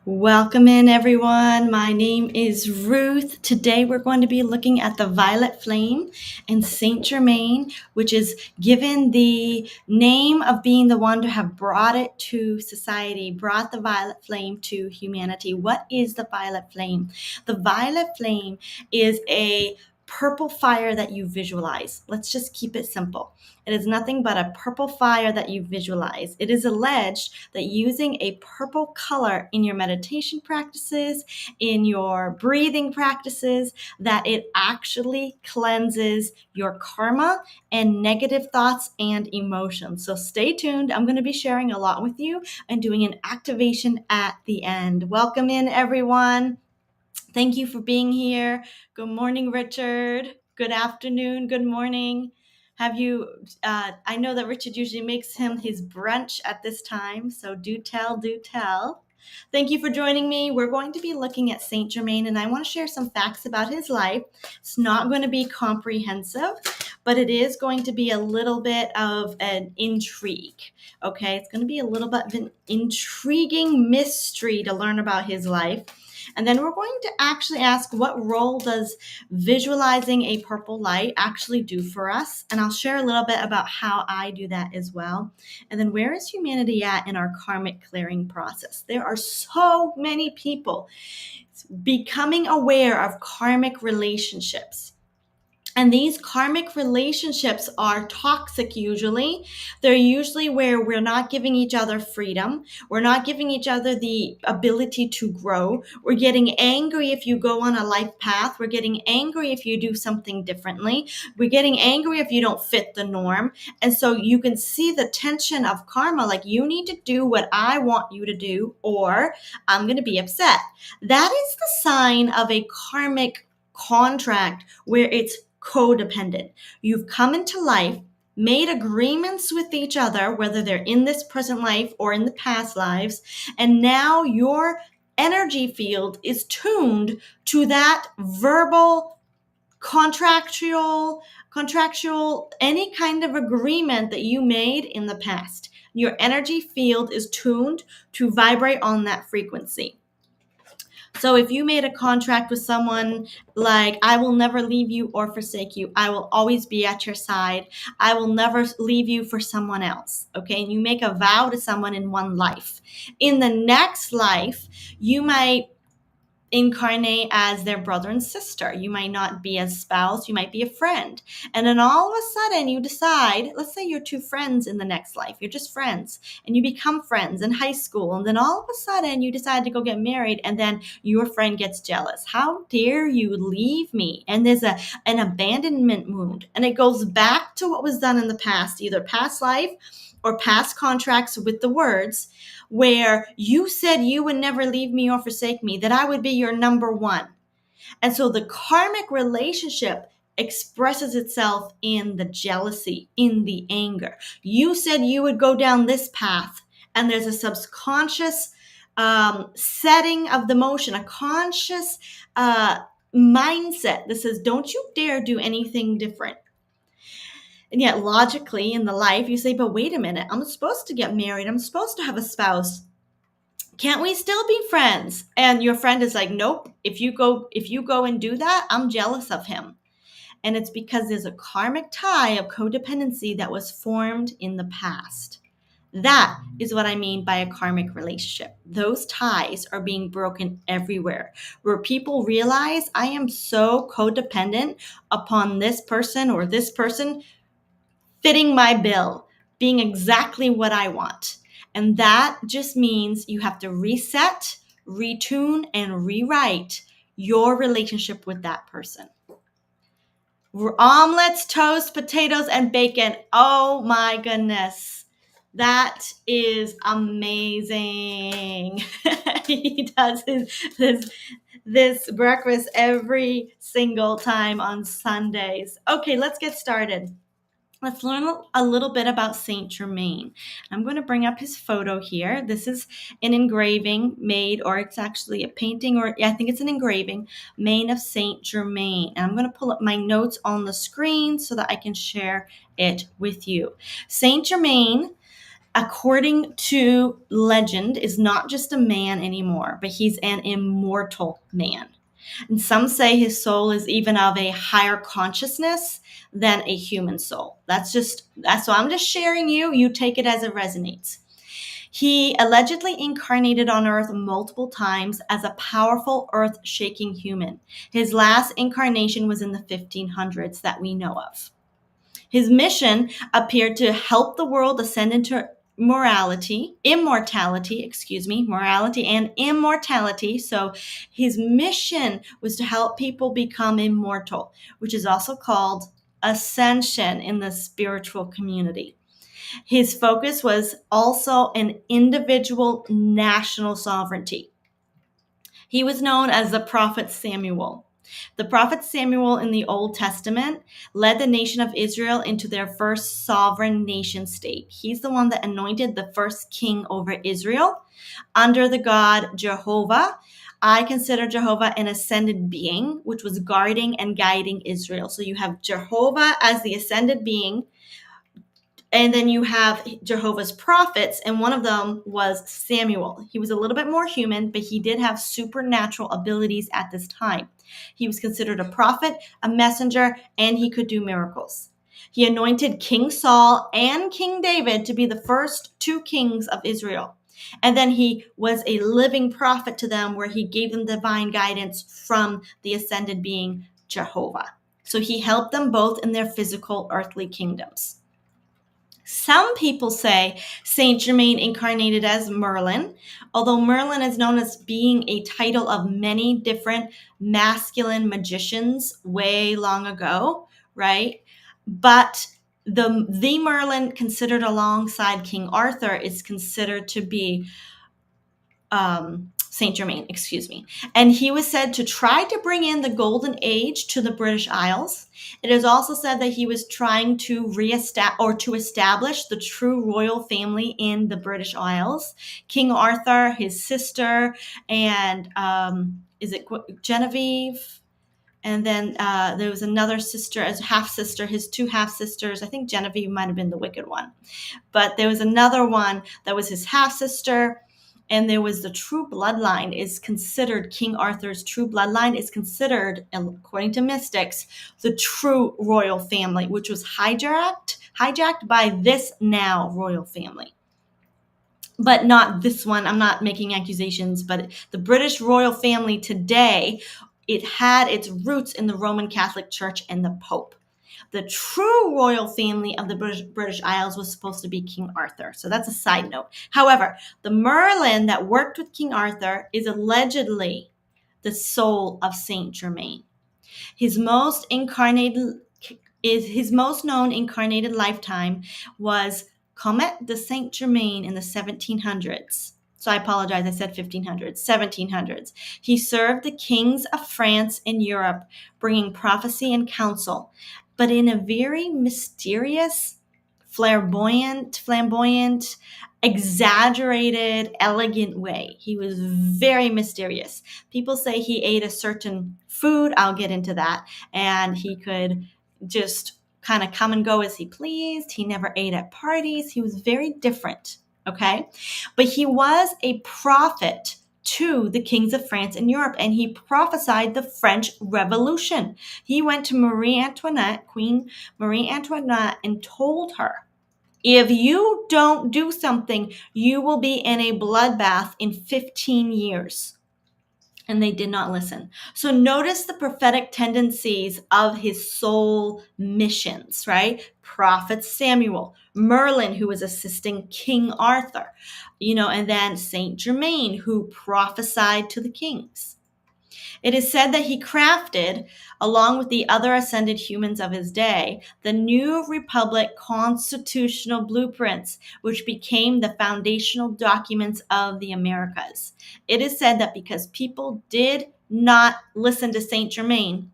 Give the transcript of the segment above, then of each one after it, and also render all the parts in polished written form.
Welcome in, everyone. My name is Ruth. Today we're going to be looking at the violet flame and Saint Germain, which is given the name of being the one to have brought it to society, brought the violet flame to humanity. What is the violet flame? The violet flame is a purple fire that you visualize. Let's just keep it simple. It is nothing but a purple fire that you visualize. It is alleged that using a purple color in your meditation practices, in your breathing practices, that it actually cleanses your karma and negative thoughts and emotions. So stay tuned. I'm going to be sharing a lot with you and doing an activation at the end. Welcome in, everyone. Thank you for being here. Good morning, Richard. Good afternoon. Good morning. I know that Richard usually makes him his brunch at this time, so do tell. Thank you for joining me. We're going to be looking at Saint Germain, and I want to share some facts about his life. It's not going to be comprehensive, but it is going to be a little bit of an intrigue. Okay, it's going to be a little bit of an intriguing mystery to learn about his life. And then we're going to actually ask, what role does visualizing a purple light actually do for us? And I'll share a little bit about how I do that as well. And then where is humanity at in our karmic clearing process? There are so many people becoming aware of karmic relationships. And these karmic relationships are toxic usually. They're usually where we're not giving each other freedom. We're not giving each other the ability to grow. We're getting angry if you go on a life path. We're getting angry if you do something differently. We're getting angry if you don't fit the norm. And so you can see the tension of karma, like you need to do what I want you to do, or I'm going to be upset. That is the sign of a karmic contract where it's codependent. You've come into life, made agreements with each other, whether they're in this present life or in the past lives, and now your energy field is tuned to that verbal, contractual, any kind of agreement that you made in the past. Your energy field is tuned to vibrate on that frequency. So if you made a contract with someone like, I will never leave you or forsake you, I will always be at your side, I will never leave you for someone else, okay? And you make a vow to someone in one life. In the next life, you might incarnate as their brother and sister. You might not be a spouse, you might be a friend. And then all of a sudden you decide, let's say you're two friends in the next life, you're just friends, and you become friends in high school. And then all of a sudden you decide to go get married, and then your friend gets jealous. How dare you leave me? And there's an abandonment wound. And it goes back to what was done in the past, either past life or past contracts with the words, where you said you would never leave me or forsake me, that I would be your number one. And so the karmic relationship expresses itself in the jealousy, in the anger. You said you would go down this path, and there's a subconscious setting of the motion, a conscious mindset that says, don't you dare do anything different. And yet logically in the life, you say, but wait a minute, I'm supposed to get married. I'm supposed to have a spouse. Can't we still be friends? And your friend is like, nope, if you go and do that, I'm jealous of him. And it's because there's a karmic tie of codependency that was formed in the past. That is what I mean by a karmic relationship. Those ties are being broken everywhere, where people realize, I am so codependent upon this person or this person fitting my bill, being exactly what I want. And that just means you have to reset, retune, and rewrite your relationship with that person. Omelets, toast, potatoes, and bacon. Oh my goodness. That is amazing. He does this breakfast every single time on Sundays. Okay, let's get started. Let's learn a little bit about Saint Germain. I'm going to bring up his photo here. This is an engraving made, or it's actually a painting, or I think it's an engraving made of Saint Germain. And I'm going to pull up my notes on the screen so that I can share it with you. Saint Germain according to legend, is not just a man anymore, but he's an immortal man. And some say his soul is even of a higher consciousness than a human soul. So I'm just sharing you take it as it resonates. He allegedly incarnated on Earth multiple times as a powerful earth-shaking human. His last incarnation was in the 1500s that we know of. His mission appeared to help the world ascend into morality and immortality. So his mission was to help people become immortal, which is also called ascension in the spiritual community. His focus was also an individual national sovereignty. He was known as the prophet Samuel. The prophet Samuel in the Old Testament led the nation of Israel into their first sovereign nation state. He's the one that anointed the first king over Israel under the God Jehovah. I consider Jehovah an ascended being, which was guarding and guiding Israel. So you have Jehovah as the ascended being, and then you have Jehovah's prophets, and one of them was Samuel. He was a little bit more human, but he did have supernatural abilities at this time. He was considered a prophet, a messenger, and he could do miracles. He anointed King Saul and King David to be the first two kings of Israel. And then he was a living prophet to them, where he gave them divine guidance from the ascended being Jehovah. So he helped them both in their physical earthly kingdoms. Some people say Saint Germain incarnated as Merlin, although Merlin is known as being a title of many different masculine magicians way long ago, right? But the Merlin considered alongside King Arthur is considered to be Saint Germain, and he was said to try to bring in the Golden Age to the British Isles. It is also said that he was trying to establish the true royal family in the British Isles. King Arthur, his sister, and is it Genevieve? And then there was another sister, as half-sister, his two half-sisters. I think Genevieve might have been the wicked one. But there was another one that was his half-sister. And there was the true bloodline is considered, King Arthur's true bloodline is considered, according to mystics, the true royal family, which was hijacked by this now royal family. But not this one. I'm not making accusations, but the British royal family today, it had its roots in the Roman Catholic Church and the Pope. The true royal family of the British Isles was supposed to be King Arthur. So that's a side note. However, the Merlin that worked with King Arthur is allegedly the soul of Saint Germain. His most known incarnated lifetime was Comet de Saint Germain in the 1700s. So I apologize, I said 1500s, 1700s. He served the kings of France and Europe, bringing prophecy and counsel, but in a very mysterious, flamboyant, exaggerated, elegant way. He was very mysterious. People say he ate a certain food. I'll get into that. And he could just kind of come and go as he pleased. He never ate at parties. He was very different. Okay. But he was a prophet to the kings of France and Europe, and he prophesied the French Revolution. He went to Queen Marie Antoinette, and told her, if you don't do something, you will be in a bloodbath in 15 years. And they did not listen. So notice the prophetic tendencies of his soul missions, right? Prophet Samuel, Merlin, who was assisting King Arthur, and then Saint Germain, who prophesied to the kings. It is said that he crafted, along with the other ascended humans of his day, the New Republic constitutional blueprints, which became the foundational documents of the Americas. It is said that because people did not listen to Saint Germain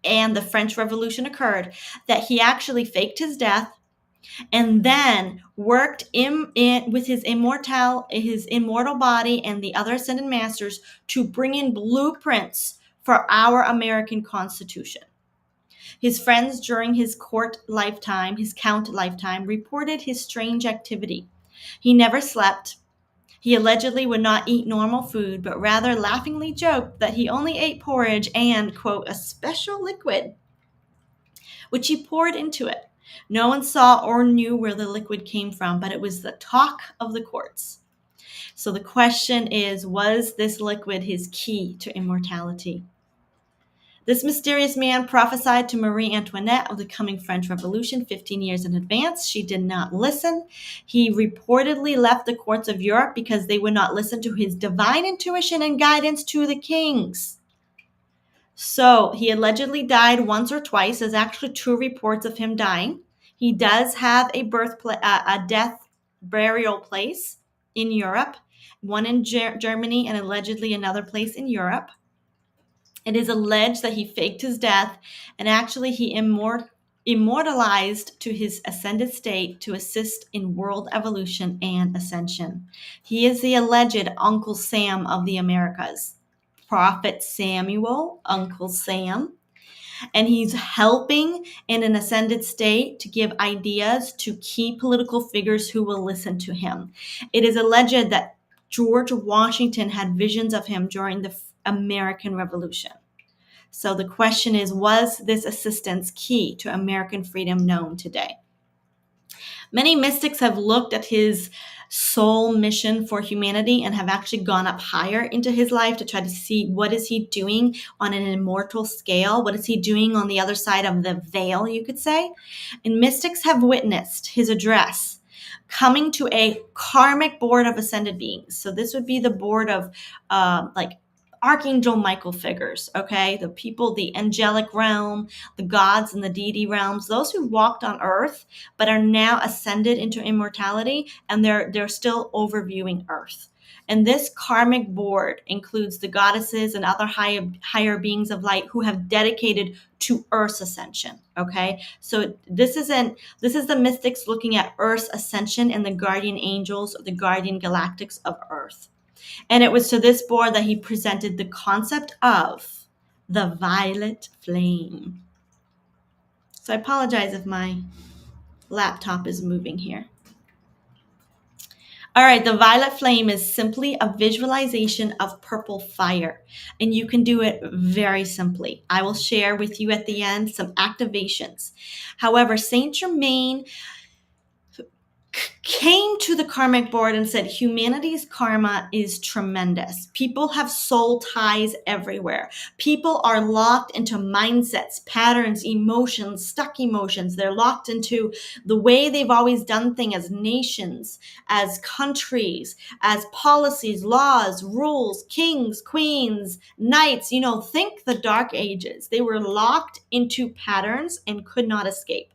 and the French Revolution occurred, that he actually faked his death and then worked with his immortal body and the other ascended masters to bring in blueprints for our American Constitution. His friends during his count lifetime, reported his strange activity. He never slept. He allegedly would not eat normal food, but rather laughingly joked that he only ate porridge and, quote, a special liquid, which he poured into it. No one saw or knew where the liquid came from, but it was the talk of the courts. So the question is, was this liquid his key to immortality? This mysterious man prophesied to Marie Antoinette of the coming French Revolution 15 years in advance. She did not listen. He reportedly left the courts of Europe because they would not listen to his divine intuition and guidance to the kings. So he allegedly died once or twice. There's actually 2 reports of him dying. He does have a death burial place in Europe, one in Germany and allegedly another place in Europe. It is alleged that he faked his death, and actually he immortalized to his ascended state to assist in world evolution and ascension. He is the alleged Uncle Sam of the Americas. Prophet Samuel, Uncle Sam. And he's helping in an ascended state to give ideas to key political figures who will listen to him. It is alleged that George Washington had visions of him during the American Revolution. So the question is, was this assistance key to American freedom known today? Many mystics have looked at his soul mission for humanity and have actually gone up higher into his life to try to see what is he doing on an immortal scale? What is he doing on the other side of the veil, you could say? And mystics have witnessed his address coming to a karmic board of ascended beings. So this would be the board of like Archangel Michael figures, okay? The people, the angelic realm, the gods and the deity realms, those who walked on earth but are now ascended into immortality, and they're still overviewing earth. And this karmic board includes the goddesses and other higher beings of light who have dedicated to Earth's ascension, okay? So this is the mystics looking at Earth's ascension and the guardian angels, or the guardian galactics of Earth. And it was to this board that he presented the concept of the violet flame. So I apologize if my laptop is moving here. All right, the violet flame is simply a visualization of purple fire, and you can do it very simply. I will share with you at the end some activations. However, Saint Germain came to the karmic board and said, humanity's karma is tremendous. People have soul ties everywhere. People are locked into mindsets, patterns, emotions, stuck emotions. They're locked into the way they've always done things as nations, as countries, as policies, laws, rules, kings, queens, knights. Think the Dark Ages. They were locked into patterns and could not escape.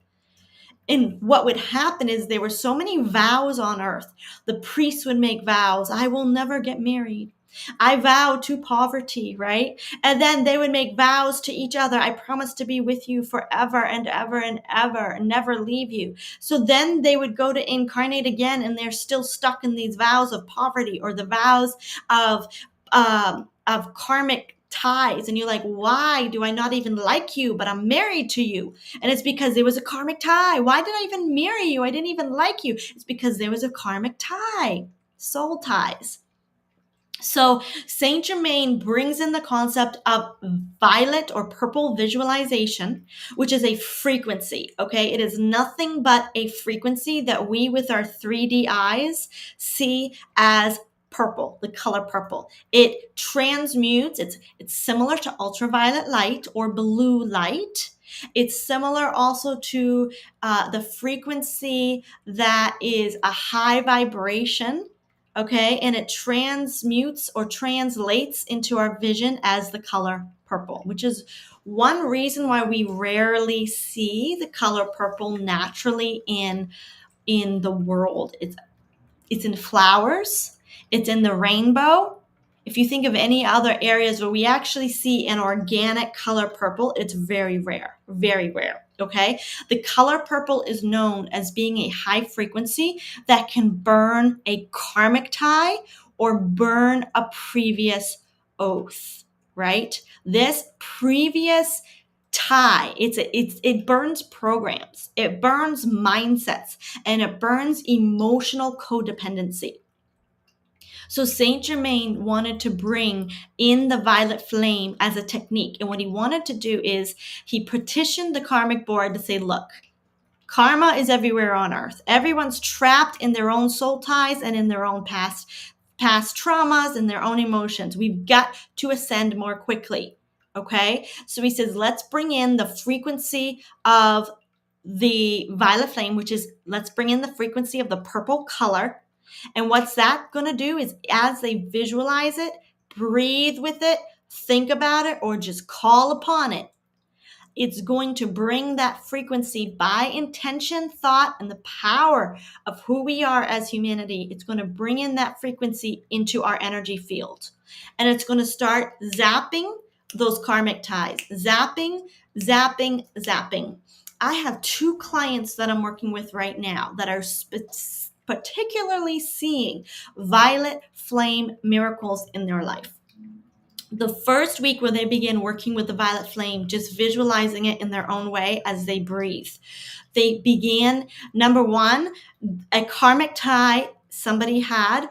And what would happen is there were so many vows on earth. The priests would make vows. I will never get married. I vow to poverty, right? And then they would make vows to each other. I promise to be with you forever and ever and ever and never leave you. So then they would go to incarnate again, and they're still stuck in these vows of poverty or the vows of karmic ties. And you're like, why do I not even like you, but I'm married to you? And it's because there was a karmic tie. Why did I even marry you? I didn't even like you. It's because there was a karmic tie, soul ties. So Saint Germain brings in the concept of violet or purple visualization, which is a frequency, okay? It is nothing but a frequency that we with our 3D eyes see as purple, the color purple. It transmutes, it's similar to ultraviolet light or blue light. It's similar also to the frequency that is a high vibration, okay? And it transmutes or translates into our vision as the color purple, which is one reason why we rarely see the color purple naturally in the world. It's in flowers. It's in the rainbow. If you think of any other areas where we actually see an organic color purple, it's very rare, okay? The color purple is known as being a high frequency that can burn a karmic tie or burn a previous oath, right? This previous high. It burns programs, it burns mindsets, and it burns emotional codependency. So Saint Germain wanted to bring in the violet flame as a technique. And what he wanted to do is he petitioned the karmic board to say, look, karma is everywhere on earth. Everyone's trapped in their own soul ties and in their own past traumas and their own emotions. We've got to ascend more quickly. Okay. So he says, let's bring in the frequency of the violet flame, which is, let's bring in the frequency of the purple color. And what's that going to do is, as they visualize it, breathe with it, think about it, or just call upon it, it's going to bring that frequency by intention, thought, and the power of who we are as humanity. It's going to bring in that frequency into our energy field. And it's going to start zapping those karmic ties. Zapping, zapping, zapping. I have 2 clients that I'm working with right now that are particularly seeing violet flame miracles in their life. The first week where they begin working with the violet flame, just visualizing it in their own way as they breathe, they began, number 1, a karmic tie somebody had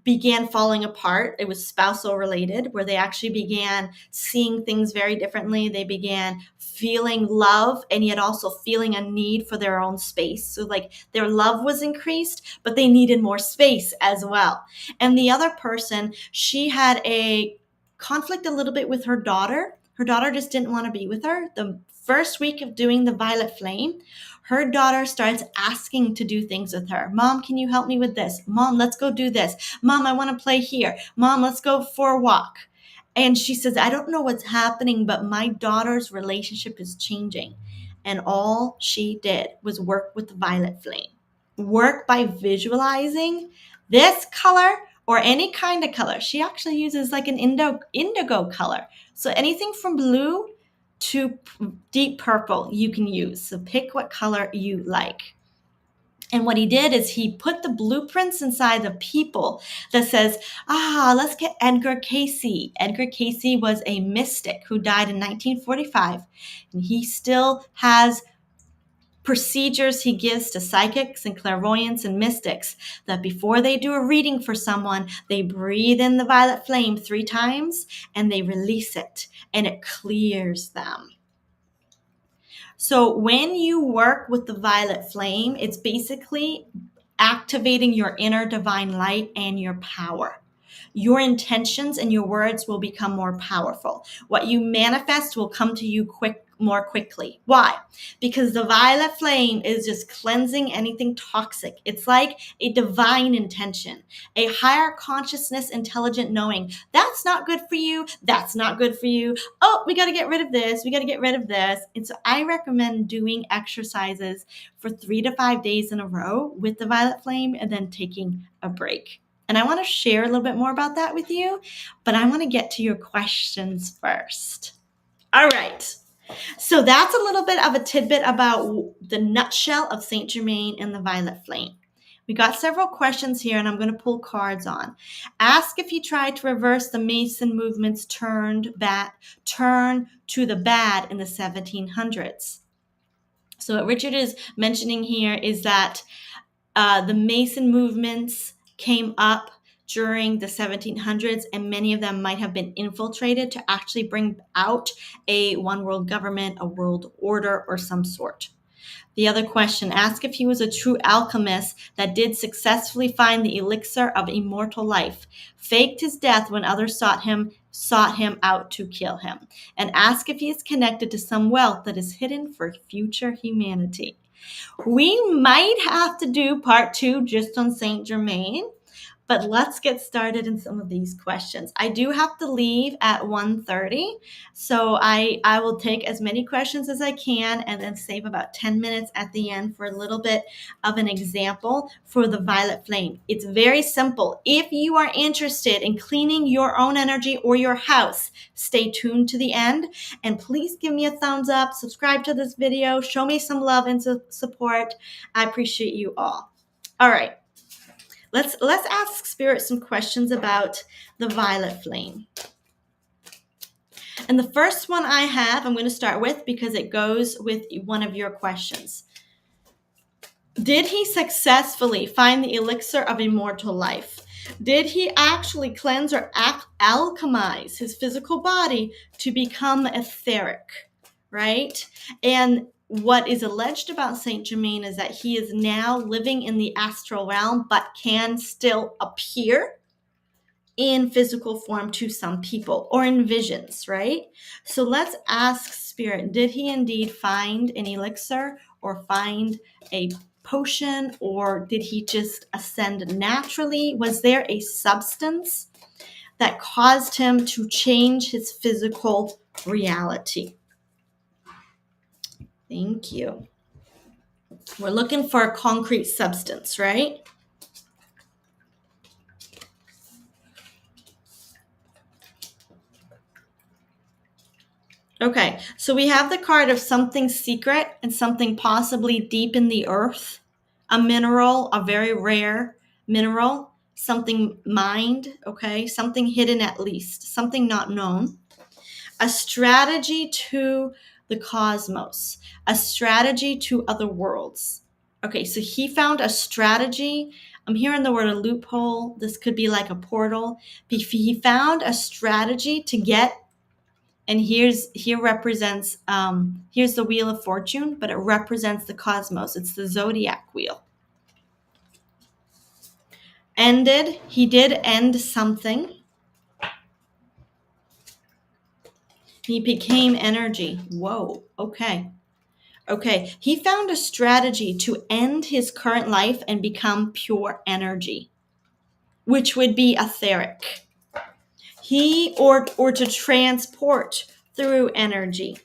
began falling apart. It was spousal related, where they actually began seeing things very differently. They began feeling love and yet also feeling a need for their own space. So like their love was increased, but they needed more space as well. And the other person, she had a conflict a little bit with her daughter. Her daughter just didn't want to be with her. The first week of doing the violet flame, her daughter starts asking to do things with her. Mom, can you help me with this? Mom, let's go do this. Mom, I want to play here. Mom, let's go for a walk. And she says, I don't know what's happening, but my daughter's relationship is changing. And all she did was work with the violet flame. Work by visualizing this color or any kind of color. She actually uses like an indigo color. So anything from blue to deep purple you can use. So pick what color you like. And what he did is he put the blueprints inside the people that says, let's get Edgar Cayce. Edgar Cayce was a mystic who died in 1945. And he still has procedures he gives to psychics and clairvoyants and mystics that before they do a reading for someone, they breathe in the violet flame 3 times and they release it and it clears them. So when you work with the violet flame, it's basically activating your inner divine light and your power. Your intentions and your words will become more powerful. What you manifest will come to you more quickly. Why? Because the violet flame is just cleansing anything toxic. It's like a divine intention, a higher consciousness, intelligent knowing. That's not good for you. That's not good for you. Oh, we got to get rid of this. We got to get rid of this. And so I recommend doing exercises for 3 to 5 days in a row with the violet flame and then taking a break. And I want to share a little bit more about that with you, but I want to get to your questions first. All right. So that's a little bit of a tidbit about the nutshell of Saint Germain and the violet flame. We got several questions here, and I'm going to pull cards on. Ask if he tried to reverse the Mason movement's turn to the bad in the 1700s. So what Richard is mentioning here is that the Mason movements came up during the 1700s, and many of them might have been infiltrated to actually bring out a one world government, a world order, or some sort. The other question, ask if he was a true alchemist that did successfully find the elixir of immortal life, faked his death when others sought him out to kill him, and ask if he is connected to some wealth that is hidden for future humanity. We might have to do part 2 just on Saint Germain, but let's get started in some of these questions. I do have to leave at 1:30, so I will take as many questions as I can and then save about 10 minutes at the end for a little bit of an example for the violet flame. It's very simple. If you are interested in cleaning your own energy or your house, stay tuned to the end, and please give me a thumbs up, subscribe to this video, show me some love and support. I appreciate you all. All right. Let's ask Spirit some questions about the violet flame. And the first one I have, I'm going to start with because it goes with one of your questions. Did he successfully find the elixir of immortal life? Did he actually cleanse or alchemize his physical body to become etheric, right? And what is alleged about Saint Germain is that he is now living in the astral realm, but can still appear in physical form to some people or in visions, right? So let's ask Spirit, did he indeed find an elixir or find a potion, or did he just ascend naturally? Was there a substance that caused him to change his physical reality? Thank you. We're looking for a concrete substance, right? Okay, so we have the card of something secret and something possibly deep in the earth, a mineral, a very rare mineral, something mined, okay, something hidden at least, something not known, a strategy to the cosmos, a strategy to other worlds. Okay, so he found a strategy. I'm hearing the word a loophole. This could be like a portal. He found a strategy to get, and here represents here's the wheel of fortune, but it represents the cosmos. It's the zodiac wheel. He did end something. He became energy. Whoa, okay. He found a strategy to end his current life and become pure energy, which would be etheric. Or to transport through energy.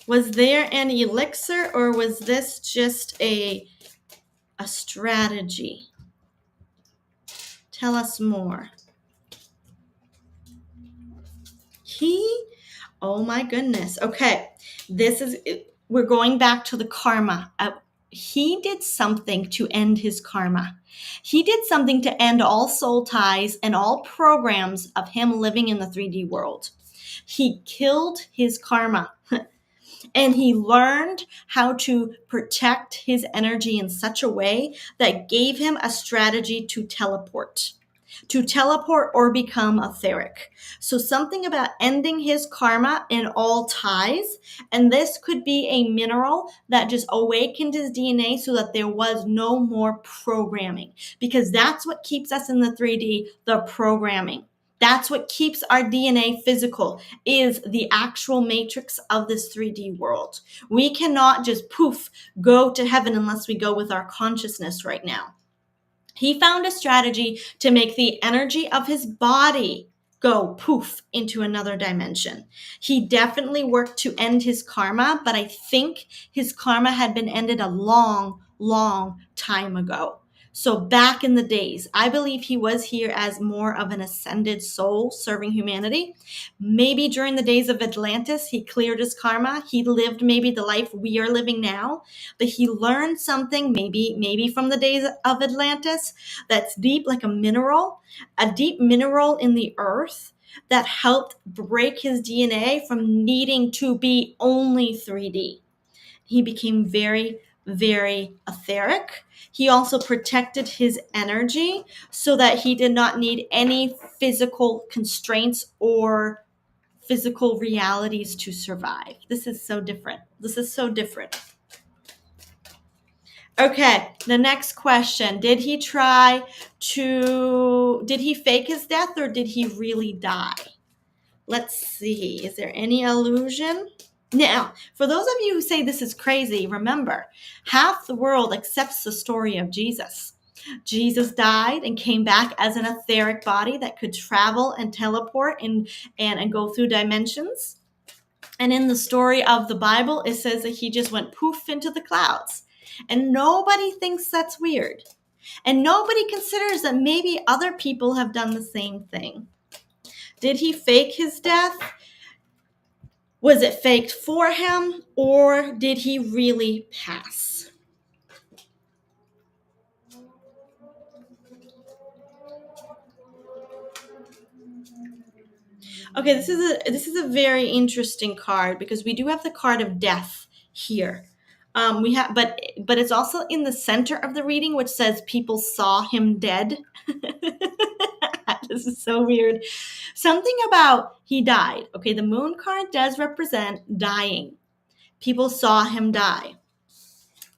Was there an elixir, or was this just a strategy? Tell us more. Oh my goodness. Okay. We're going back to the karma. He did something to end his karma. He did something to end all soul ties and all programs of him living in the 3D world. He killed his karma. And he learned how to protect his energy in such a way that gave him a strategy to teleport or become etheric. So something about ending his karma in all ties. And this could be a mineral that just awakened his DNA so that there was no more programming, because that's what keeps us in the 3D, the programming. That's what keeps our DNA physical, is the actual matrix of this 3D world. We cannot just poof, go to heaven unless we go with our consciousness right now. He found a strategy to make the energy of his body go poof into another dimension. He definitely worked to end his karma, but I think his karma had been ended a long, long time ago. So back in the days, I believe he was here as more of an ascended soul serving humanity. Maybe during the days of Atlantis, he cleared his karma. He lived maybe the life we are living now, but he learned something maybe from the days of Atlantis that's deep, like a deep mineral in the earth that helped break his DNA from needing to be only 3D. He became very, very etheric. He also protected his energy so that he did not need any physical constraints or physical realities to survive. This is so different. Okay, the next question. Did he fake his death, or did he really die? Let's see. Is there any illusion? Now, for those of you who say this is crazy, remember, half the world accepts the story of Jesus. Jesus died and came back as an etheric body that could travel and teleport and go through dimensions. And in the story of the Bible, it says that he just went poof into the clouds. And nobody thinks that's weird. And nobody considers that maybe other people have done the same thing. Did he fake his death? Was it faked for him, or did he really pass? Okay, this is a very interesting card because we do have the card of death here. We have, but it's also in the center of the reading, which says people saw him dead. This is so weird. Something about he died. Okay, the moon card does represent dying. People saw him die.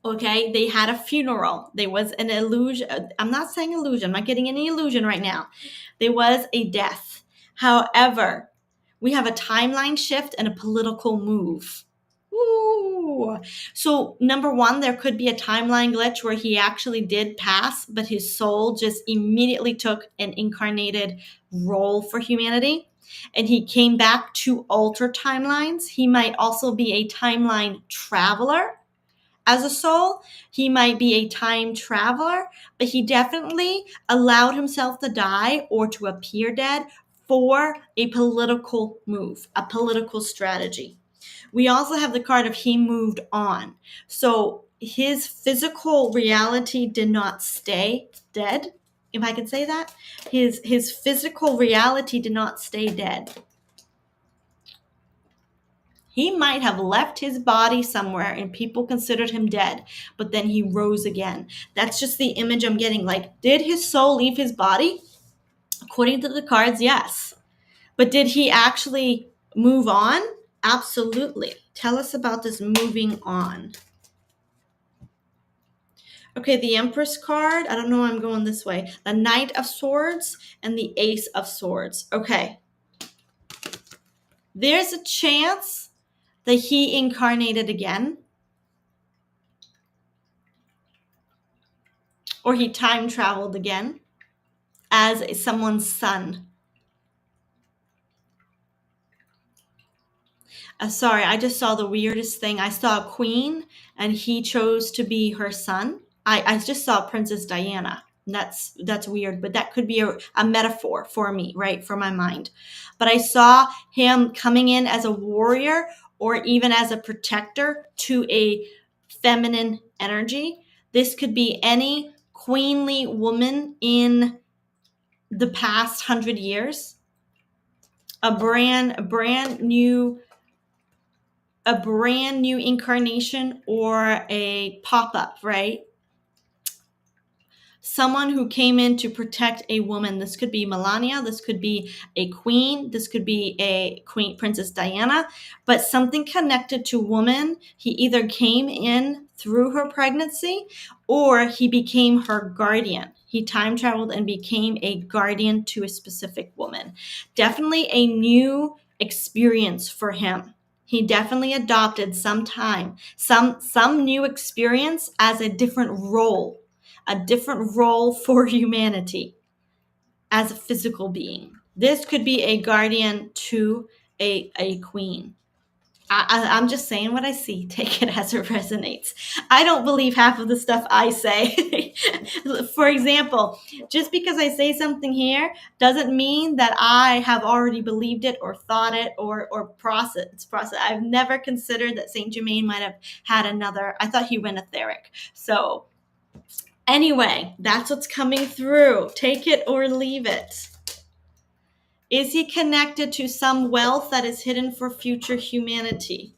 Okay, they had a funeral. There was an illusion. I'm not saying illusion. I'm not getting any illusion right now. There was a death. However, we have a timeline shift and a political move. Ooh. So, number one, there could be a timeline glitch where he actually did pass, but his soul just immediately took an incarnated role for humanity and he came back to alter timelines. He might also be a timeline traveler as a soul. He might be a time traveler, but he definitely allowed himself to die or to appear dead for a political move, a political strategy. We also have the card of he moved on. So his physical reality did not stay dead, if I could say that. His physical reality did not stay dead. He might have left his body somewhere and people considered him dead, but then he rose again. That's just the image I'm getting. Like, did his soul leave his body? According to the cards, yes. But did he actually move on? Absolutely. Tell us about this moving on. Okay, the Empress card. I don't know why I'm going this way. The Knight of Swords and the Ace of Swords. Okay. There's a chance that he incarnated again. Or he time traveled again as someone's son. Sorry, I just saw the weirdest thing. I saw a queen and he chose to be her son. I just saw Princess Diana. That's weird, but that could be a metaphor for me, right? For my mind. But I saw him coming in as a warrior or even as a protector to a feminine energy. This could be any queenly woman in the past 100 years. A brand new incarnation or a pop-up, right? Someone who came in to protect a woman. This could be Melania. This could be a queen. This could be a queen, Princess Diana. But something connected to woman. He either came in through her pregnancy or he became her guardian. He time traveled and became a guardian to a specific woman. Definitely a new experience for him. He definitely adopted some new experience as a different role for humanity as a physical being. This could be a guardian to a queen. I'm just saying what I see. Take it as it resonates. I don't believe half of the stuff I say. For example, just because I say something here doesn't mean that I have already believed it or thought it or processed. I've never considered that Saint Germain might have had another. I thought he went etheric. So anyway, that's what's coming through. Take it or leave it. Is he connected to some wealth that is hidden for future humanity?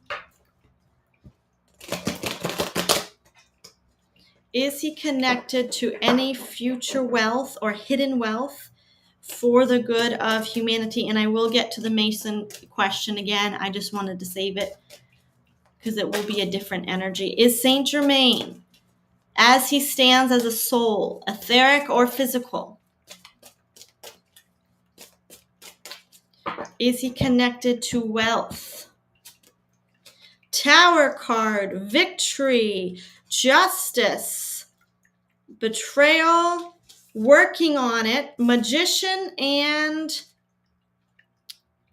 Is he connected to any future wealth or hidden wealth for the good of humanity? And I will get to the Mason question again. I just wanted to save it because it will be a different energy. Is Saint Germain, as he stands as a soul, etheric or physical? Is he connected to wealth? Tower card, victory, justice, betrayal, working on it, magician, and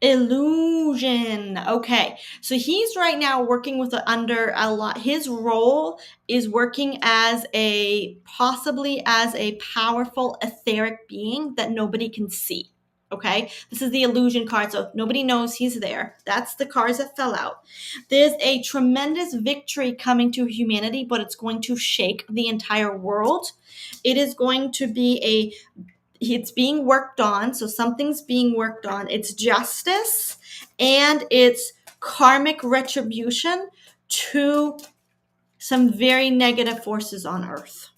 illusion. Okay, so he's right now working under a lot. His role is working as possibly as a powerful etheric being that nobody can see. Okay, this is the illusion card, so nobody knows he's there. That's the cards that fell out. There's a tremendous victory coming to humanity, but it's going to shake the entire world. It is going to be it's being worked on. So something's being worked on. It's justice and it's karmic retribution to some very negative forces on earth.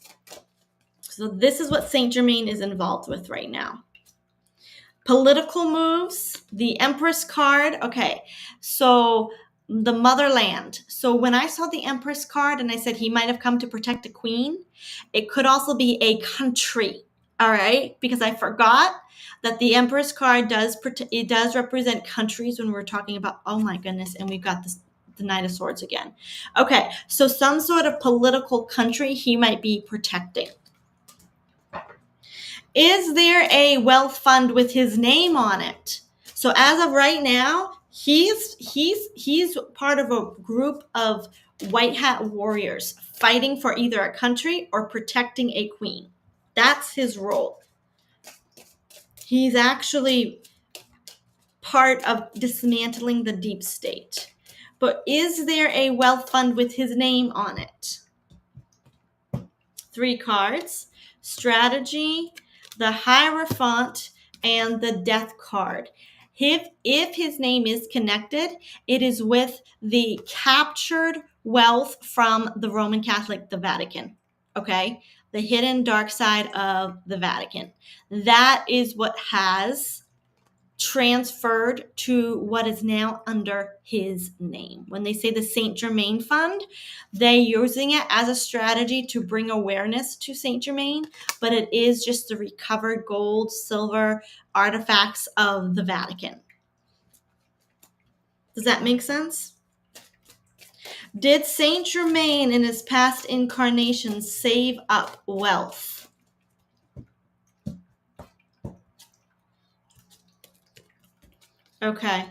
So this is what Saint Germain is involved with right now. Political moves, the Empress card. Okay, so the motherland. So when I saw the Empress card and I said he might have come to protect a queen, it could also be a country. All right, because I forgot that the Empress card does represent countries when we're talking about, oh my goodness, and we've got this, the Knight of Swords again. Okay, so some sort of political country he might be protecting. Is there a wealth fund with his name on it? So as of right now, he's part of a group of white hat warriors fighting for either a country or protecting a queen. That's his role. He's actually part of dismantling the deep state. But is there a wealth fund with his name on it? 3 cards: strategy, the Hierophant, and the Death card. If his name is connected, it is with the captured wealth from the Roman Catholic, the Vatican. Okay? The hidden dark side of the Vatican. That is what has transferred to what is now under his name. When they say the Saint Germain Fund, they're using it as a strategy to bring awareness to Saint Germain, but it is just the recovered gold, silver artifacts of the Vatican. Does that make sense? Did Saint Germain in his past incarnations save up wealth? Okay,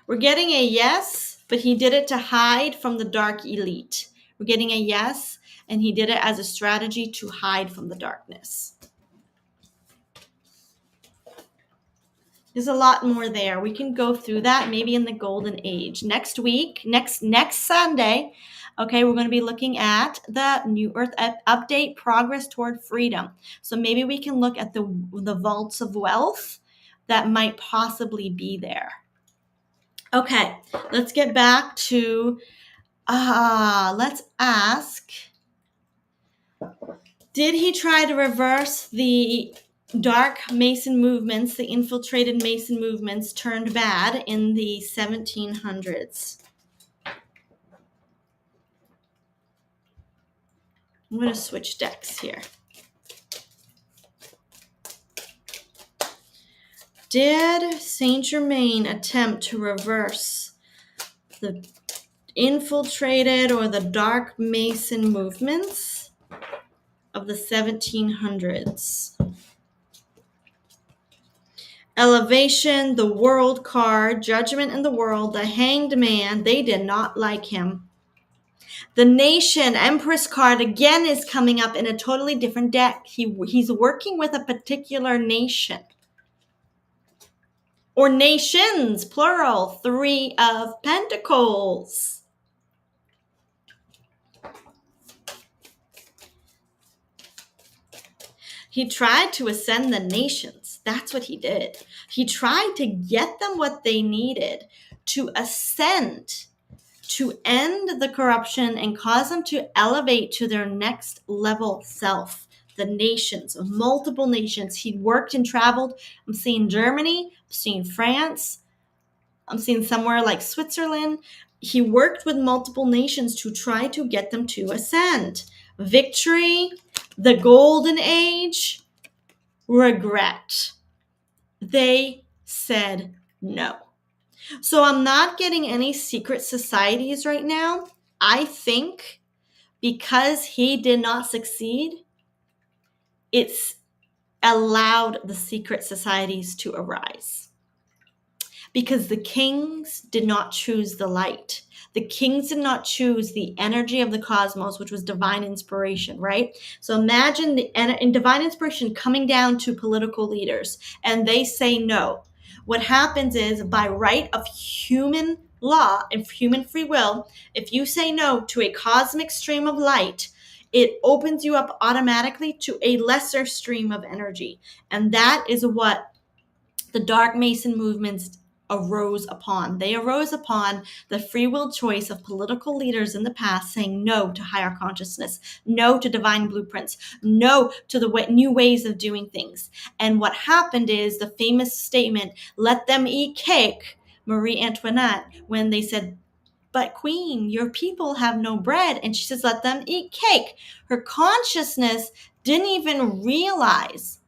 we're getting a yes, but he did it to hide from the dark elite. We're getting a yes, and he did it as a strategy to hide from the darkness. There's a lot more there. We can go through that maybe in the golden age. Next week, next Sunday, okay, we're going to be looking at the New Earth update, progress toward freedom. So maybe we can look at the vaults of wealth that might possibly be there. Okay, let's get back to, let's ask, did he try to reverse the dark Mason movements, the infiltrated Mason movements turned bad in the 1700s? I'm going to switch decks here. Did Saint Germain attempt to reverse the infiltrated or the dark Mason movements of the 1700s? Elevation, the World card, Judgment in the World, the Hanged Man, they did not like him. The Nation, Empress card, again is coming up in a totally different deck. He's working with a particular nation. Or nations, plural, 3 of Pentacles. He tried to ascend the nations. That's what he did. He tried to get them what they needed to ascend, to end the corruption and cause them to elevate to their next level self. The nations, multiple nations. He worked and traveled. I'm seeing Germany, I'm seeing France, I'm seeing somewhere like Switzerland. He worked with multiple nations to try to get them to ascend. Victory, the golden age, regret. They said no. So I'm not getting any secret societies right now. I think because he did not succeed, it's allowed the secret societies to arise. Because the kings did not choose the light. The kings did not choose the energy of the cosmos, which was divine inspiration, right? So imagine in divine inspiration coming down to political leaders, and they say no. What happens is, by right of human law and human free will, if you say no to a cosmic stream of light, It opens you up automatically to a lesser stream of energy. And that is what the Dark Mason movements arose upon. They arose upon the free will choice of political leaders in the past saying no to higher consciousness, no to divine blueprints, no to the new ways of doing things. And what happened is the famous statement, "Let them eat cake," Marie Antoinette, when they said, "But queen, your people have no bread." And she says, "Let them eat cake." Her consciousness didn't even realize,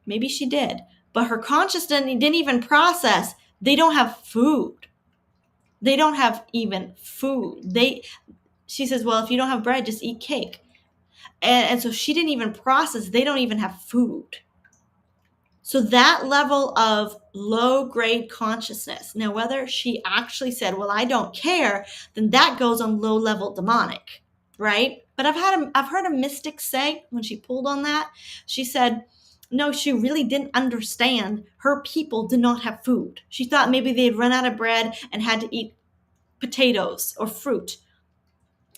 maybe she did, but her consciousness didn't even process, they don't have food. They don't have even food. She says, "Well, if you don't have bread, just eat cake." And so she didn't even process, they don't even have food. So that level of low grade consciousness. Now, whether she actually said, "Well, I don't care," then that goes on low level demonic, right? But I've heard a mystic say, when she pulled on that, she said, no, she really didn't understand her people did not have food. She thought maybe they'd run out of bread and had to eat potatoes or fruit.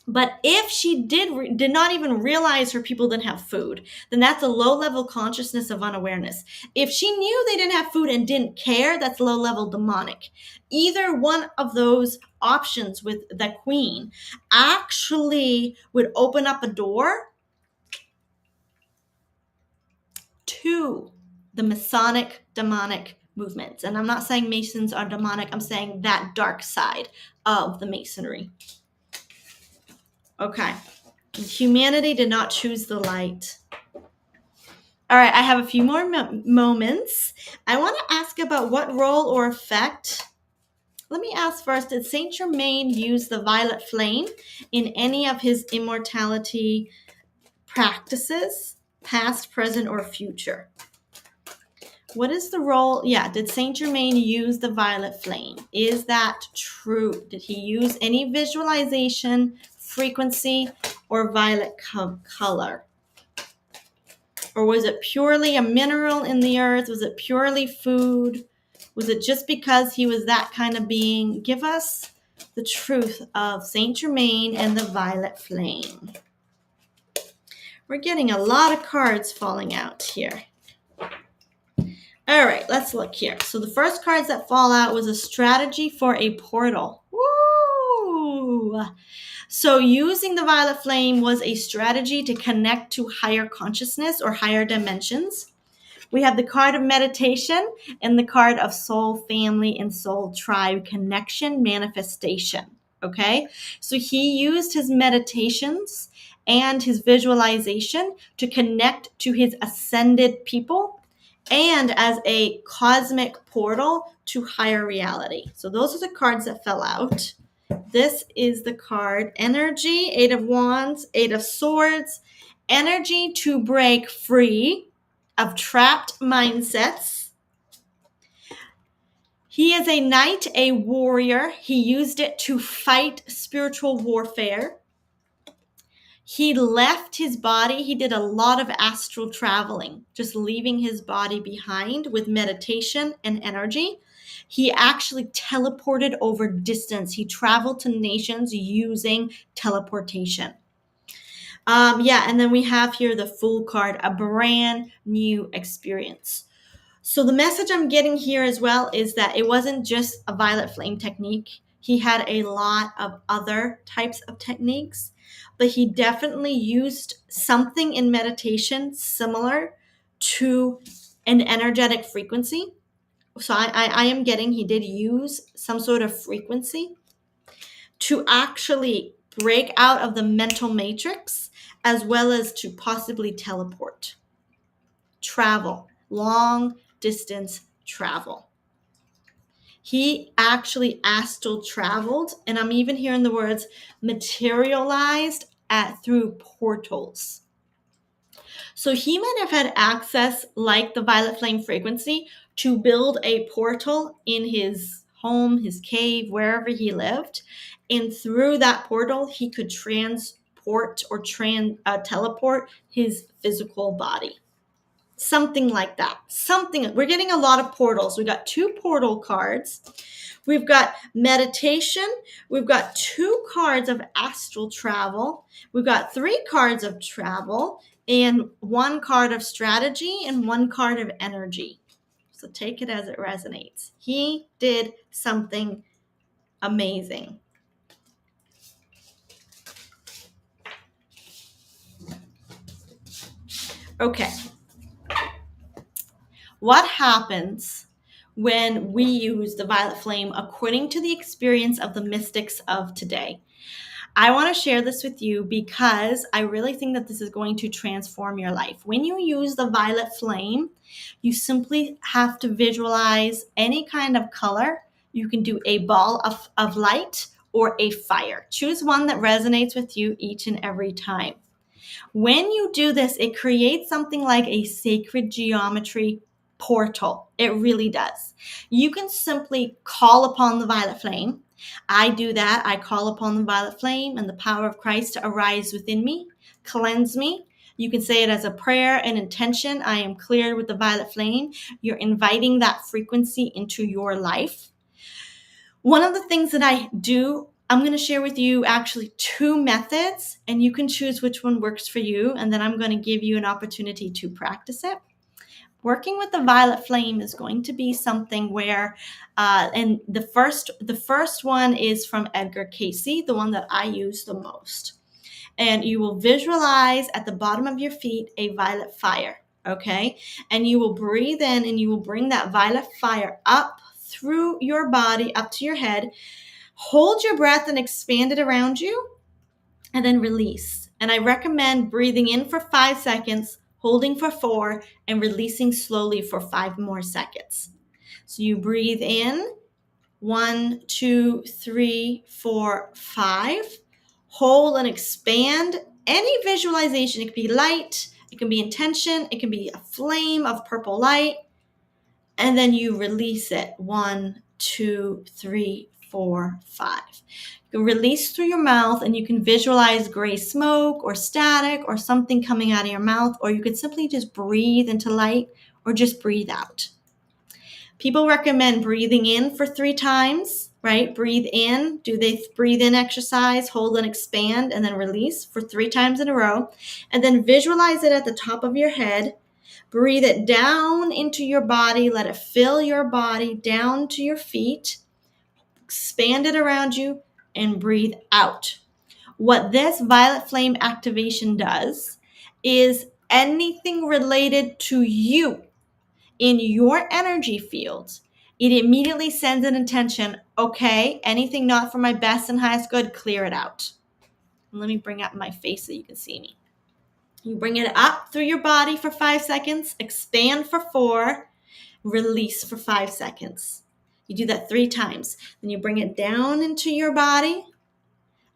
But if she did not even realize her people didn't have food, then that's a low-level consciousness of unawareness. If she knew they didn't have food and didn't care, that's low-level demonic. Either one of those options with the queen actually would open up a door to the Masonic demonic movements. And I'm not saying Masons are demonic. I'm saying that dark side of the Masonry. Okay. Humanity did not choose the light. All right, I have a few more moments. I want to ask about what role or effect. Let me ask first, did Saint Germain use the violet flame in any of his immortality practices, past, present, or future? What is the role? Yeah, did Saint Germain use the violet flame? Is that true? Did he use any visualization, frequency, or violet color? Or was it purely a mineral in the earth? Was it purely food? Was it just because he was that kind of being? Give us the truth of Saint Germain and the violet flame. We're getting a lot of cards falling out here. All right, let's look here. So the first cards that fall out was a strategy for a portal. Woo! So using the violet flame was a strategy to connect to higher consciousness or higher dimensions. We have the card of meditation and the card of soul family and soul tribe connection manifestation. Okay, so he used his meditations and his visualization to connect to his ascended people and as a cosmic portal to higher reality. So those are the cards that fell out. This is the card energy, 8 of Wands, 8 of Swords, energy to break free of trapped mindsets. He is a knight, a warrior. He used it to fight spiritual warfare. He left his body. He did a lot of astral traveling, just leaving his body behind with meditation and energy. He actually teleported over distance. He traveled to nations using teleportation. And then we have here the Fool card, a brand new experience. So the message I'm getting here as well is that it wasn't just a violet flame technique. He had a lot of other types of techniques, but he definitely used something in meditation similar to an energetic frequency. So I am getting he did use some sort of frequency to actually break out of the mental matrix, as well as to possibly teleport, travel, long distance travel. He actually astral traveled, and I'm even hearing the words materialized through portals. So he might have had access, like the violet flame frequency, to build a portal in his home, his cave, wherever he lived. And through that portal, he could transport or teleport his physical body. Something like that. We're getting a lot of portals. We got 2 portal cards. We've got meditation. We've got 2 cards of astral travel. We've got 3 cards of travel and 1 card of strategy and 1 card of energy. So take it as it resonates. He did something amazing. Okay. What happens when we use the violet flame according to the experience of the mystics of today? I want to share this with you because I really think that this is going to transform your life. When you use the violet flame, you simply have to visualize any kind of color. You can do a ball of light or a fire. Choose one that resonates with you each and every time. When you do this, it creates something like a sacred geometry portal. It really does. You can simply call upon the violet flame. I do that. I call upon the violet flame and the power of Christ to arise within me, cleanse me. You can say it as a prayer and intention. I am cleared with the violet flame. You're inviting that frequency into your life. One of the things that I do, I'm going to share with you actually 2 methods, and you can choose which one works for you. And then I'm going to give you an opportunity to practice it. Working with the violet flame is going to be something where, and the first one is from Edgar Cayce, the one that I use the most. And you will visualize at the bottom of your feet a violet fire, okay? And you will breathe in and you will bring that violet fire up through your body, up to your head. Hold your breath and expand it around you, and then release. And I recommend breathing in for 5 seconds, holding for 4, and releasing slowly for 5 more seconds. So you breathe in, 1, 2, 3, 4, 5. Hold and expand. Any visualization, it can be light, it can be intention, it can be a flame of purple light. And then you release it. 1, 2, 3, 4, 5. You can release through your mouth and you can visualize gray smoke or static or something coming out of your mouth, or you could simply just breathe into light or just breathe out. People recommend breathing in for 3 times, right? Breathe in, do they breathe in exercise, hold and expand, and then release for 3 times in a row. And then visualize it at the top of your head. Breathe it down into your body. Let it fill your body down to your feet. Expand it around you and breathe out. What this violet flame activation does is anything related to you in your energy field, it immediately sends an intention. Okay, anything not for my best and highest good, clear it out. And let me bring up my face so you can see me. You bring it up through your body for 5 seconds, expand for 4, release for 5 seconds. You do that 3 times. Then you bring it down into your body,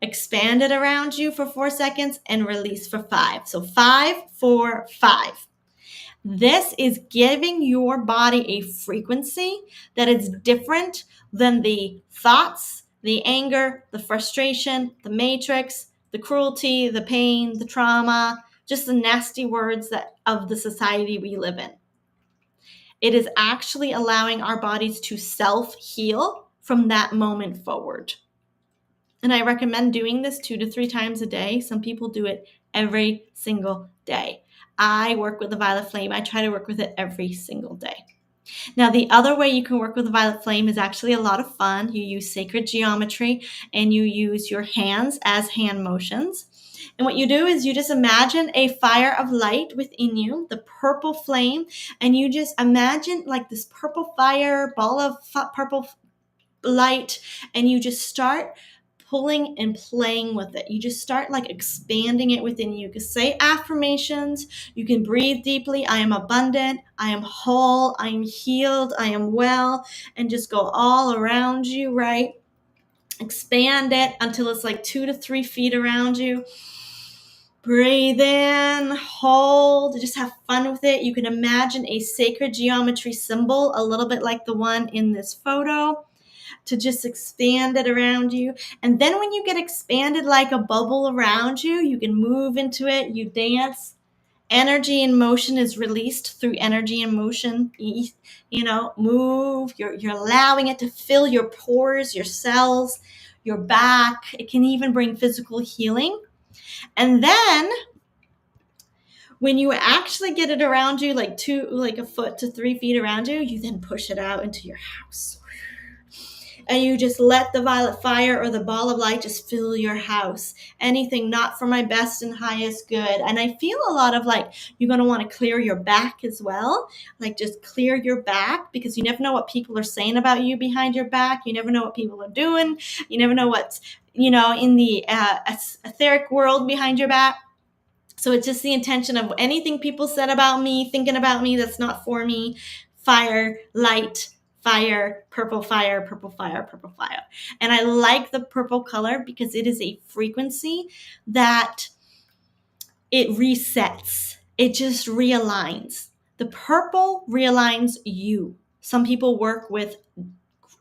expand it around you for 4 seconds, and release for 5. So 5, 4, 5. This is giving your body a frequency that is different than the thoughts, the anger, the frustration, the matrix, the cruelty, the pain, the trauma, just the nasty words that of the society we live in. It is actually allowing our bodies to self-heal from that moment forward. And I recommend doing this 2 to 3 times a day. Some people do it every single day. I work with the violet flame. I try to work with it every single day. Now, the other way you can work with the violet flame is actually a lot of fun. You use sacred geometry and you use your hands as hand motions. And what you do is you just imagine a fire of light within you, the purple flame, and you just imagine like this purple fire, ball of purple light, and you just start pulling and playing with it. You just start like expanding it within you. You can say affirmations. You can breathe deeply. I am abundant. I am whole. I am healed. I am well. And just go all around you, right? Expand it until it's like 2 to 3 feet around you. Breathe in, hold, just have fun with it. You can imagine a sacred geometry symbol, a little bit like the one in this photo, to just expand it around you. And then when you get expanded like a bubble around you, you can move into it, you dance, Energy and motion is released through energy and motion. Move. You're allowing it to fill your pores, your cells, your back. It can even bring physical healing. And then when you actually get it around you, like a foot to 3 feet around you, you then push it out into your house. And you just let the violet fire or the ball of light just fill your house. Anything not for my best and highest good. And I feel a lot of like, you're going to want to clear your back as well. Like just clear your back, because you never know what people are saying about you behind your back. You never know what people are doing. You never know what's, in the etheric world behind your back. So it's just the intention of anything people said about me, thinking about me that's not for me. Fire, light, fire, purple fire, purple fire, purple fire. And I like the purple color because it is a frequency that it resets. It just realigns. The purple realigns you. Some people work with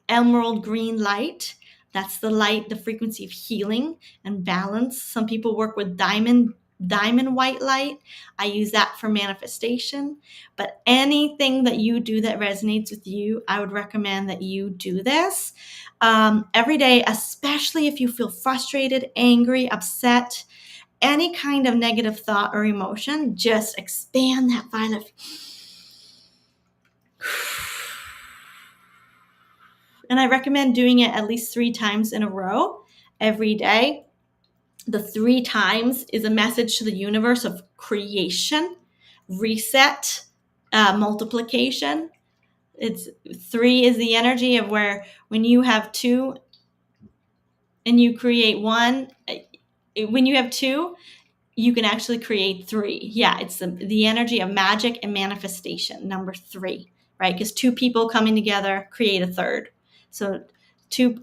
emerald green light. That's the light, the frequency of healing and balance. Some people work with diamond white light. I use that for manifestation. But anything that you do that resonates with you, I would recommend that you do this every day, especially if you feel frustrated, angry, upset, any kind of negative thought or emotion. Just expand that violet. And I recommend doing it at least 3 times in a row every day. The 3 times is a message to the universe of creation, reset, multiplication. 3 is the energy of where when you have 2 and you create 1, when you have 2, you can actually create 3. Yeah, it's the energy of magic and manifestation, number 3, right? Because 2 people coming together create a third. So 2,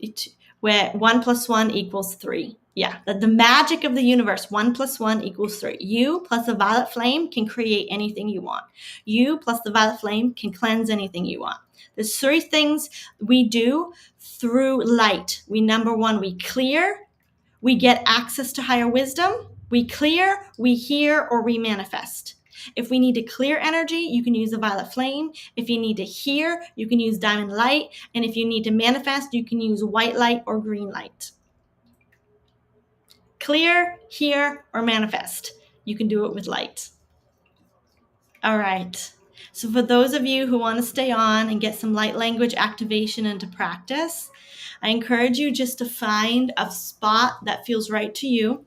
where 1 + 1 = 3. Yeah, the magic of the universe, 1 + 1 = 3. You plus the violet flame can create anything you want. You plus the violet flame can cleanse anything you want. There's 3 things we do through light. Number 1, we clear. We get access to higher wisdom. We clear, we hear, or we manifest. If we need to clear energy, you can use the violet flame. If you need to hear, you can use diamond light. And if you need to manifest, you can use white light or green light. Clear, hear, or manifest. You can do it with light. All right. So for those of you who want to stay on and get some light language activation into practice, I encourage you just to find a spot that feels right to you.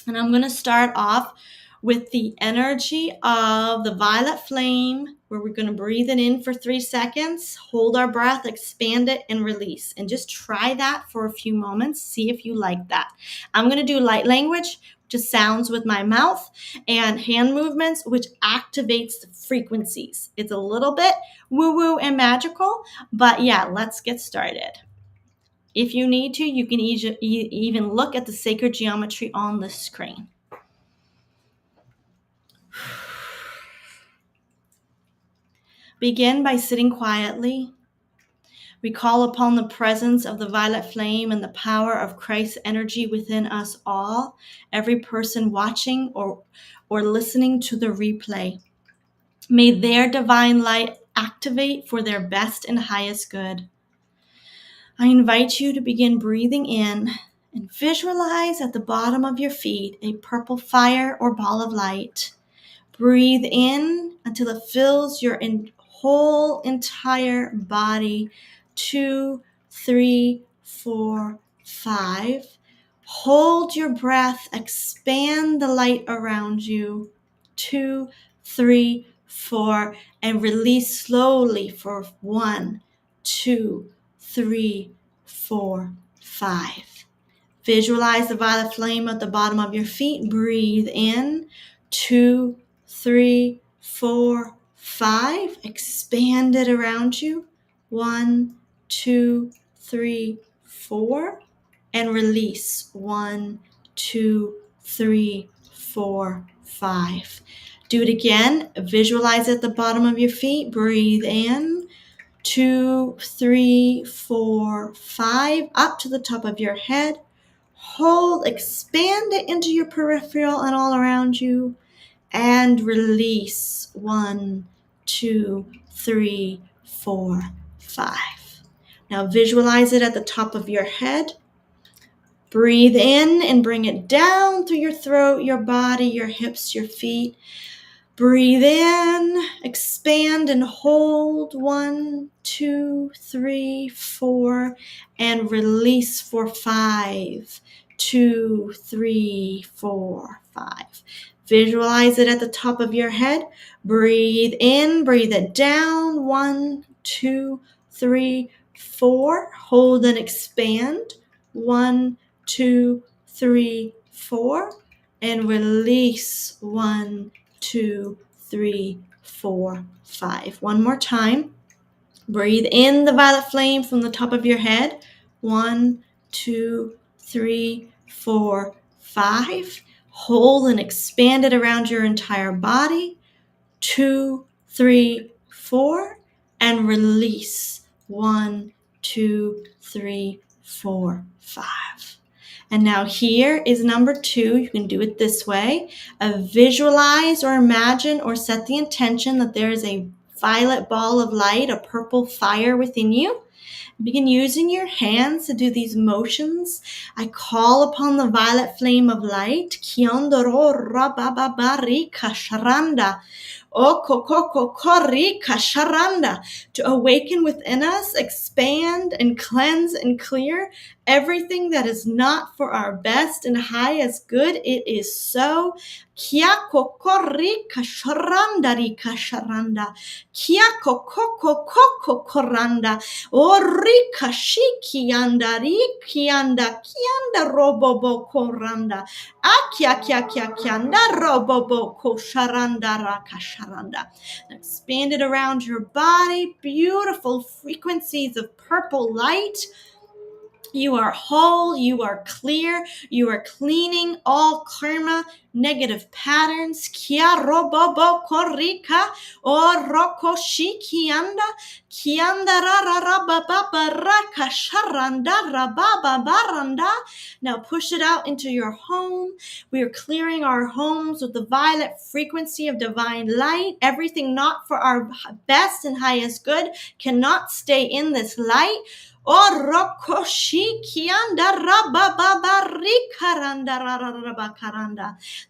And I'm going to start off with the energy of the violet flame, where we're going to breathe it in for 3 seconds, hold our breath, expand it, and release. And just try that for a few moments. See if you like that. I'm going to do light language, just sounds with my mouth, and hand movements, which activates the frequencies. It's a little bit woo-woo and magical, but yeah, let's get started. If you need to, you can even look at the sacred geometry on the screen. Begin by sitting quietly. We call upon the presence of the violet flame and the power of Christ's energy within us all, every person watching or listening to the replay. May their divine light activate for their best and highest good. I invite you to begin breathing in and visualize at the bottom of your feet a purple fire or ball of light. Breathe in until it fills your whole entire body. 2, 3, 4, 5. Hold your breath. Expand the light around you. 2, 3, 4. And release slowly for 1, 2, 3, 4, 5. Visualize the violet flame at the bottom of your feet. Breathe in. 2, 3, 4, 5. Expand it around you. 1, 2, 3, 4. And release. 1, 2, 3, 4, 5. Do it again. Visualize at the bottom of your feet. Breathe in. 2, 3, 4, 5. Up to the top of your head. Hold, expand it into your peripheral and all around you. and release. 1, 2, 3, 4, 5. Now visualize it at the top of your head. Breathe in and bring it down through your throat, your body, your hips, your feet. Breathe in, expand and hold. 1, 2, 3, 4, and release for 5, 2, 3, 4, 5. Visualize it at the top of your head. Breathe in, breathe it down. 1, 2, 3, 4. Hold and expand. 1, 2, 3, 4. And release. 1, 2, 3, 4, 5. One more time. Breathe in the violet flame from the top of your head. 1, 2, 3, 4, 5. Hold and expand it around your entire body. 2, 3, 4. And release. 1, 2, 3, 4, 5. And now here is number 2. You can do it this way. Visualize or imagine or set the intention that there is a violet ball of light, a purple fire within you. Begin using your hands to do these motions. I call upon the violet flame of light. Kiondoro rabababari kasharanda. Okokokokori kasharanda. To awaken within us, expand and cleanse and clear everything that is not for our best and highest good. It is so. Kiakokori kasharandari kasharanda. Kiakokokokokoranda. Orika shiki andari kianda robobo koranda. Akia kianda robobo kosharanda rakasharanda. Expand it around your body. Beautiful frequencies of purple light. You are whole, you are clear, you are cleaning all karma, negative patterns. Kia robobo korika oroko shikianda kianda rarababa raka sharanda rababa baranda. Now push it out into your home. We are clearing our homes with the violet frequency of divine light. Everything not for our best and highest good cannot stay in this light.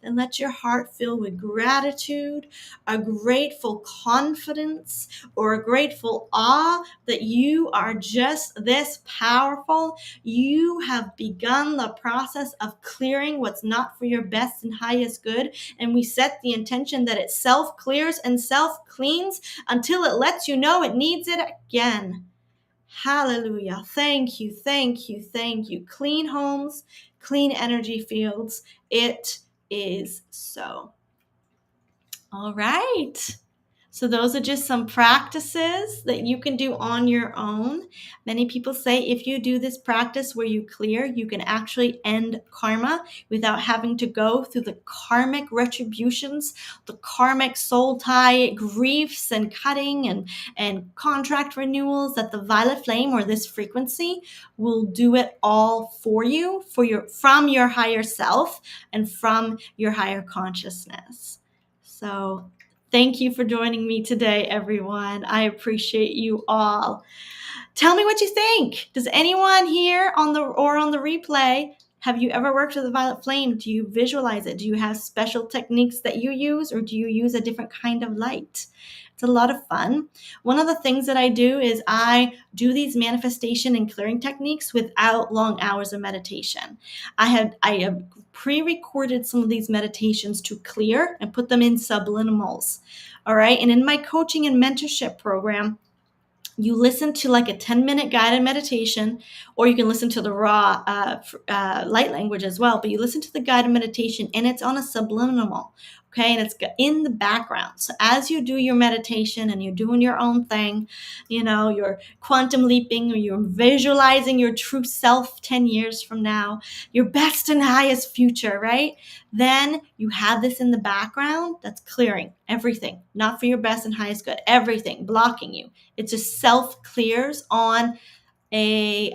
Then let your heart fill with gratitude, a grateful confidence, or a grateful awe that you are just this powerful. You have begun the process of clearing what's not for your best and highest good, and we set the intention that it self-clears and self-cleans until it lets you know it needs it again. Hallelujah. Thank you, thank you, thank you. Clean homes, clean energy fields. It is so. All right. So those are just some practices that you can do on your own. Many people say if you do this practice where you clear, you can actually end karma without having to go through the karmic retributions, the karmic soul tie griefs and cutting and contract renewals, that the violet flame or this frequency will do it all for you, from your higher self and from your higher consciousness. So thank you for joining me today, everyone. I appreciate you all. Tell me what you think. Does anyone here on the replay, have you ever worked with a violet flame? Do you visualize it? Do you have special techniques that you use, or do you use a different kind of light? It's a lot of fun. One of the things that I do is I do these manifestation and clearing techniques without long hours of meditation. I have pre-recorded some of these meditations to clear and put them in subliminals. All right. And in my coaching and mentorship program, you listen to like a 10-minute guided meditation, or you can listen to the raw light language as well, but you listen to the guided meditation and it's on a subliminal, okay? And it's in the background. So as you do your meditation and you're doing your own thing, you're quantum leaping, or you're visualizing your true self 10 years from now, your best and highest future, right? Then you have this in the background that's clearing everything, not for your best and highest good, everything blocking you. It just self-clears on a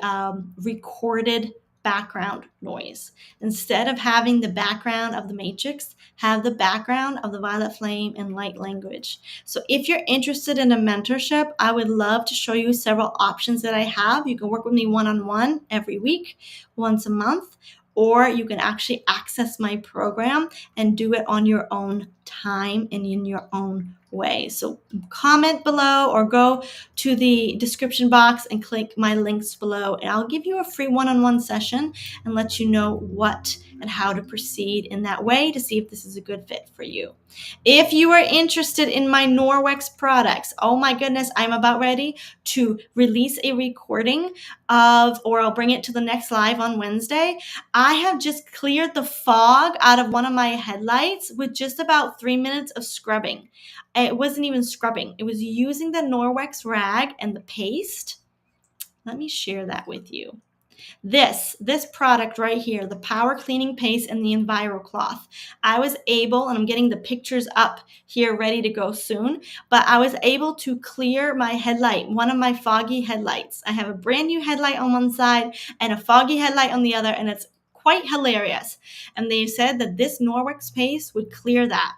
recorded background noise. Instead of having the background of the matrix, have the background of the violet flame and light language. So if you're interested in a mentorship, I would love to show you several options that I have. You can work with me one-on-one every week, once a month, or you can actually access my program and do it on your own time and in your own way. So comment below or go to the description box and click my links below, and I'll give you a free one-on-one session and let you know what and how to proceed in that way to see if this is a good fit for you. If you are interested in my NORWEX products, oh my goodness, I'm about ready to release a recording or I'll bring it to the next live on Wednesday. I have just cleared the fog out of one of my headlights with just about 3 minutes of scrubbing. It wasn't even scrubbing. It was using the NORWEX rag and the paste. Let me share that with you. This product right here, the Power Cleaning Paste and the EnviroCloth. I was able, and I'm getting the pictures up here ready to go soon, but I was able to clear my headlight, one of my foggy headlights. I have a brand new headlight on one side and a foggy headlight on the other, and it's quite hilarious. And they said that this NORWEX paste would clear that.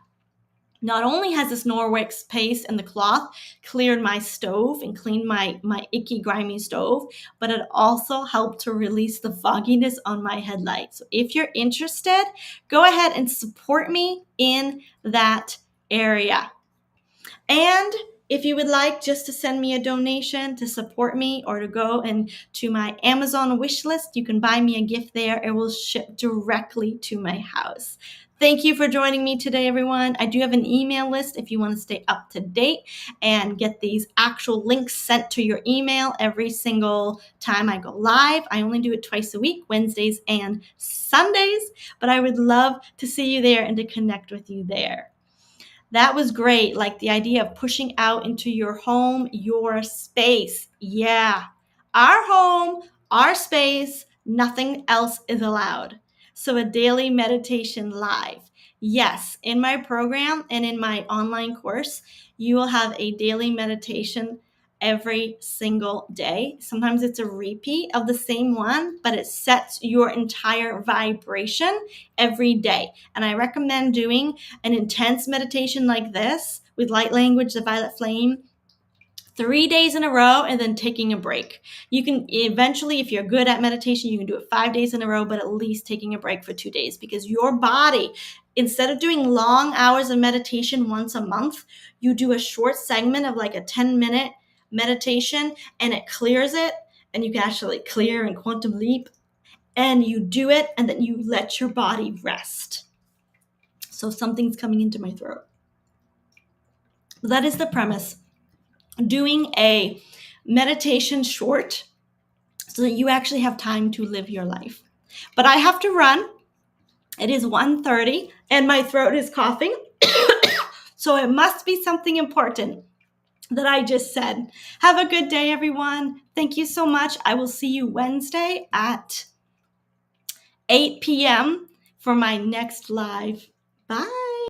Not only has this NORWEX paste and the cloth cleared my stove and cleaned my icky, grimy stove, but it also helped to release the fogginess on my headlight. So if you're interested, go ahead and support me in that area. And if you would like just to send me a donation to support me or to go and to my Amazon wish list, you can buy me a gift there. It will ship directly to my house. Thank you for joining me today, everyone. I do have an email list if you want to stay up to date and get these actual links sent to your email every single time I go live. I only do it twice a week, Wednesdays and Sundays, but I would love to see you there and to connect with you there. That was great. Like the idea of pushing out into your home, your space. Yeah. Our home, our space, nothing else is allowed. So a daily meditation live. Yes, in my program and in my online course, you will have a daily meditation every single day. Sometimes it's a repeat of the same one, but it sets your entire vibration every day. And I recommend doing an intense meditation like this with light language, the violet flame, 3 days in a row and then taking a break. You can eventually, if you're good at meditation, you can do it 5 days in a row, but at least taking a break for 2 days, because your body, instead of doing long hours of meditation once a month, you do a short segment of like a 10-minute meditation and it clears it, and you can actually clear and quantum leap, and you do it and then you let your body rest. So something's coming into my throat. That is the premise. Doing a meditation short so that you actually have time to live your life. But I have to run. It is 1:30 and my throat is coughing. So it must be something important that I just said. Have a good day, everyone. Thank you so much. I will see you Wednesday at 8 p.m. for my next live. Bye.